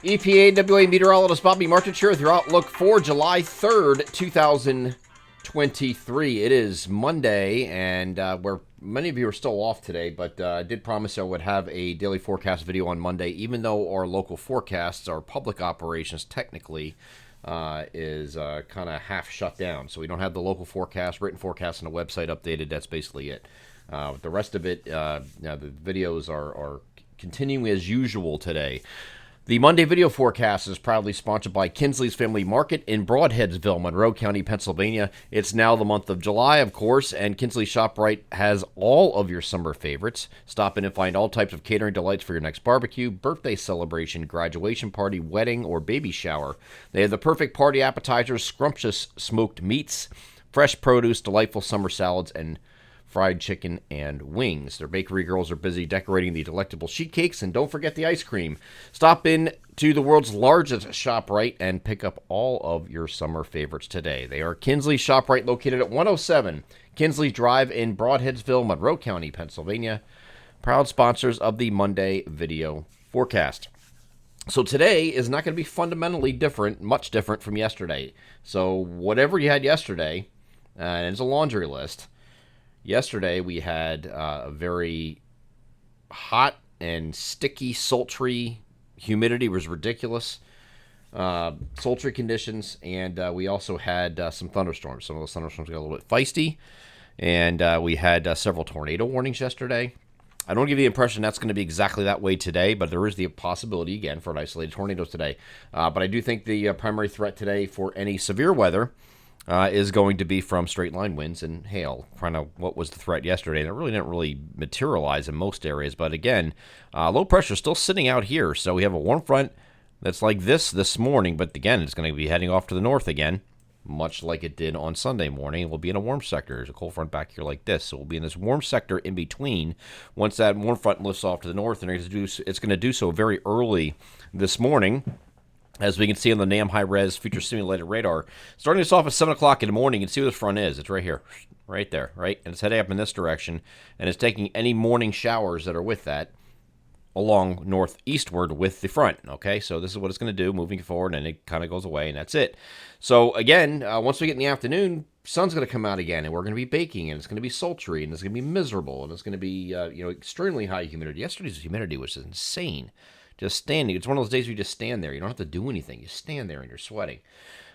EPAWA meteorologist Bobby Martin here with your outlook for July 3rd, 2023. It is Monday, and where many of you are still off today, but I did promise I would have a daily forecast video on Monday, even though our local forecasts, our public operations technically, is kind of half shut down. So we don't have the local forecast, written forecast, and a website updated. That's basically it. The rest of it, the videos are continuing as usual today. The Monday video forecast is proudly sponsored by Kinsley's Family Market in Broadheadsville, Monroe County, Pennsylvania. It's now the month of July, of course, and Kinsley ShopRite has all of your summer favorites. Stop in and find all types of catering delights for your next barbecue, birthday celebration, graduation party, wedding, or baby shower. They have the perfect party appetizers, scrumptious smoked meats, fresh produce, delightful summer salads, and fried chicken and wings. Their bakery girls are busy decorating the delectable sheet cakes, and don't forget the ice cream. Stop in to the world's largest ShopRite and pick up all of your summer favorites today. They are Kinsley ShopRite, located at 107 Kinsley Drive in Broadheadsville, Monroe County, Pennsylvania. Proud sponsors of the Monday video forecast. So today is not going to be fundamentally different, much different from yesterday. So whatever you had yesterday, and it's a laundry list. Yesterday, we had a very hot and sticky, sultry. Humidity was ridiculous. Sultry conditions, and we also had some thunderstorms. Some of those thunderstorms got a little bit feisty, and we had several tornado warnings yesterday. I don't give you the impression that's going to be exactly that way today, but there is the possibility, again, for an isolated tornado today. But I do think the primary threat today for any severe weather is going to be from straight line winds and hail. Find out what was the threat yesterday, and it really didn't materialize in most areas. But again, low pressure still sitting out here, so we have a warm front that's like this morning. But again, it's going to be heading off to the north again, much like it did on Sunday morning. We'll be in a warm sector. There's a cold front back here like this, so we'll be in this warm sector in between. Once that warm front lifts off to the north, and it's going to do so very early this morning. As we can see on the NAM high-res future simulated radar, starting us off at 7 o'clock in the morning, you can see where the front is. It's right here, right there, right? And it's heading up in this direction, and it's taking any morning showers that are with that along northeastward with the front, okay? So this is what it's going to do moving forward, and it kind of goes away, and that's it. So again, once we get in the afternoon, sun's going to come out again, and we're going to be baking, and it's going to be sultry, and it's going to be miserable, and it's going to be extremely high humidity. Yesterday's humidity was insane. Just standing. It's one of those days where you just stand there. You don't have to do anything. You stand there and you're sweating.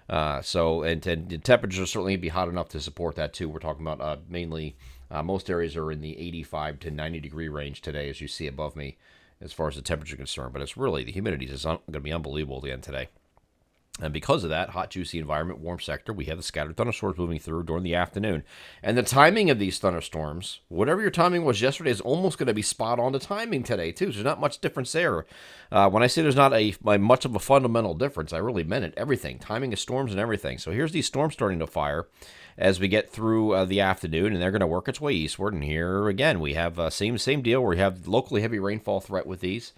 And the temperatures will certainly be hot enough to support that too. We're talking about mainly most areas are in the 85 to 90 degree range today, as you see above me, as far as the temperature is concerned. But it's really, the humidity is going to be unbelievable again today. And because of that, hot, juicy environment, warm sector, we have the scattered thunderstorms moving through during the afternoon. And the timing of these thunderstorms, whatever your timing was yesterday, is almost going to be spot on the timing today, too. So there's not much difference there. When I say there's not much of a fundamental difference, I really meant it. Everything. Timing of storms and everything. So here's these storms starting to fire as we get through the afternoon, and they're going to work its way eastward. And here, again, we have same deal where we have locally heavy rainfall threat with these.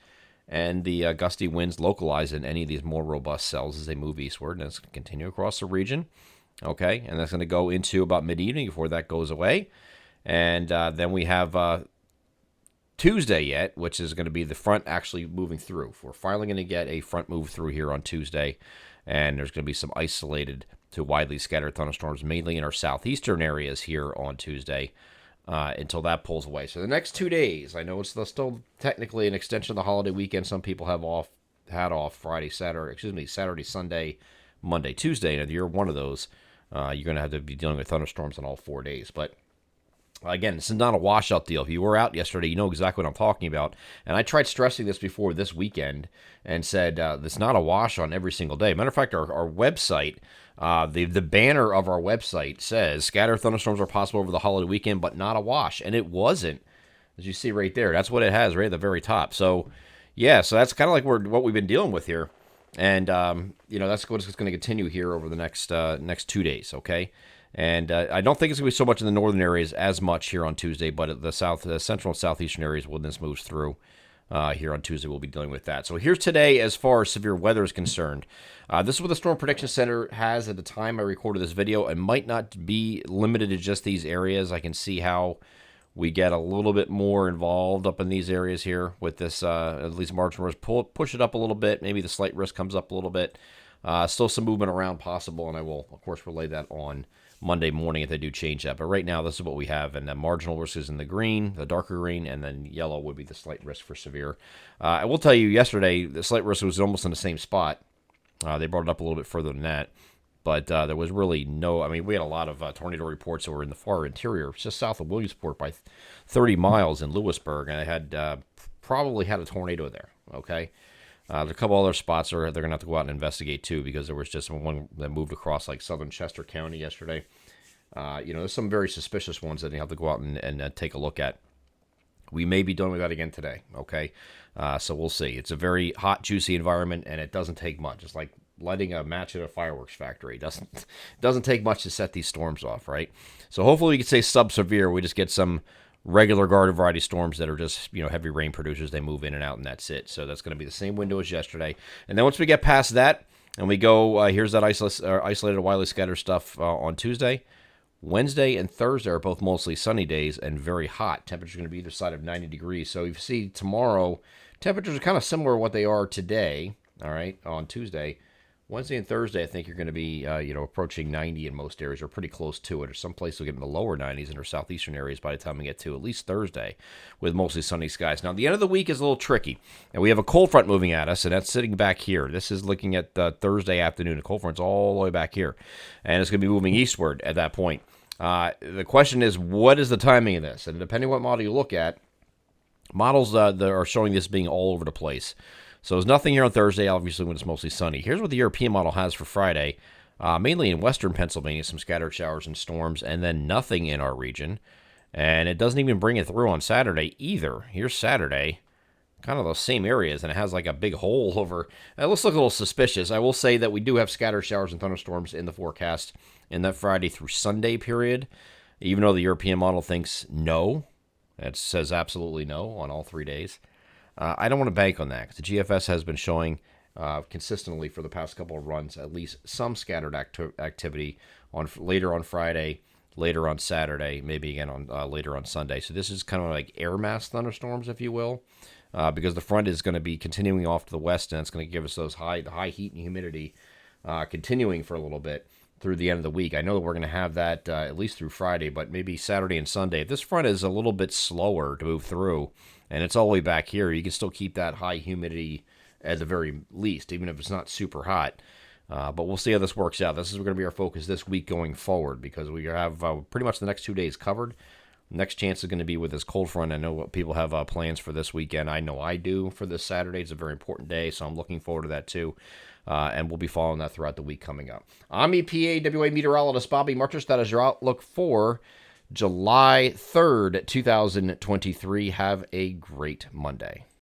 And the gusty winds localize in any of these more robust cells as they move eastward. And it's going to continue across the region. Okay, and that's going to go into about mid-evening before that goes away. And then we have Tuesday yet, which is going to be the front actually moving through. We're finally going to get a front move through here on Tuesday. And there's going to be some isolated to widely scattered thunderstorms, mainly in our southeastern areas here on Tuesday. Until that pulls away. So the next 2 days, I know it's still technically an extension of the holiday weekend. Some people had off Saturday, Sunday, Monday, Tuesday. And if you're one of those, you're going to have to be dealing with thunderstorms on all 4 days. But again, this is not a washout deal. If you were out yesterday, you know exactly what I'm talking about. And I tried stressing this before this weekend and said it's not a wash on every single day. Matter of fact, our website, the banner of our website says scattered thunderstorms are possible over the holiday weekend, but not a wash. And it wasn't, as you see right there. That's what it has right at the very top. So, yeah, so that's kind of like what we've been dealing with here. And, that's what's going to continue here over the next 2 days, okay? And I don't think it's going to be so much in the northern areas as much here on Tuesday, but at the central and southeastern areas when this moves through here on Tuesday, we'll be dealing with that. So here's today as far as severe weather is concerned. This is what the Storm Prediction Center has at the time I recorded this video. It might not be limited to just these areas. I can see how we get a little bit more involved up in these areas here with this, at least marginal risk. Push it up a little bit. Maybe the slight risk comes up a little bit. Still some movement around possible, and I will, of course, relay that on Monday morning if they do change that. But right now, this is what we have, and the marginal risk is in the green, the darker green, and then yellow would be the slight risk for severe. I will tell you, yesterday, the slight risk was almost in the same spot. They brought it up a little bit further than that. But there was really no, I mean, we had a lot of tornado reports that were in the far interior, just south of Williamsport by 30 miles in Lewisburg, and I had probably had a tornado there, okay? There's a couple other spots they're going to have to go out and investigate, too, because there was just one that moved across, like, southern Chester County yesterday. There's some very suspicious ones that you have to go out and take a look at. We may be done with that again today, okay? So we'll see. It's a very hot, juicy environment, and it doesn't take much. It's like lighting a match at a fireworks factory. It doesn't take much to set these storms off, right? So hopefully we can say sub-severe. We just get some regular garden variety storms that are just, heavy rain producers. They move in and out, and that's it. So that's going to be the same window as yesterday. And then once we get past that, and we go, here's that isolated widely scattered stuff on Tuesday. Wednesday and Thursday are both mostly sunny days and very hot. Temperatures are going to be either side of 90 degrees. So you see tomorrow, temperatures are kind of similar to what they are today, all right, on Tuesday. Wednesday and Thursday, I think you're going to be, approaching 90 in most areas, or pretty close to it. Or some places will get in the lower 90s in our southeastern areas by the time we get to at least Thursday, with mostly sunny skies. Now, the end of the week is a little tricky, and we have a cold front moving at us, and that's sitting back here. This is looking at Thursday afternoon. The cold front's all the way back here, and it's going to be moving eastward at that point. The question is, what is the timing of this? And depending on what model you look at, models that are showing this being all over the place. So there's nothing here on Thursday, obviously, when it's mostly sunny. Here's what the European model has for Friday, mainly in western Pennsylvania, some scattered showers and storms, and then nothing in our region. And it doesn't even bring it through on Saturday either. Here's Saturday, kind of those same areas, and it has like a big hole over. It looks like a little suspicious. I will say that we do have scattered showers and thunderstorms in the forecast in that Friday through Sunday period, even though the European model thinks no. It says absolutely no on all 3 days. I don't want to bank on that because the GFS has been showing consistently for the past couple of runs at least some scattered activity later on Friday, later on Saturday, maybe again on later on Sunday. So this is kind of like air mass thunderstorms, if you will, because the front is going to be continuing off to the west, and it's going to give us those high heat and humidity continuing for a little bit through the end of the week. I know that we're going to have that at least through Friday, but maybe Saturday and Sunday. If this front is a little bit slower to move through, and it's all the way back here, you can still keep that high humidity at the very least, even if it's not super hot. But we'll see how this works out. This is going to be our focus this week going forward, because we have pretty much the next 2 days covered. Next chance is going to be with this cold front. I know what people have plans for this weekend. I know I do for this Saturday. It's a very important day, so I'm looking forward to that too. And we'll be following that throughout the week coming up. I'm EPAWA meteorologist Bobby Marchus. That is your outlook for July 3rd, 2023. Have a great Monday.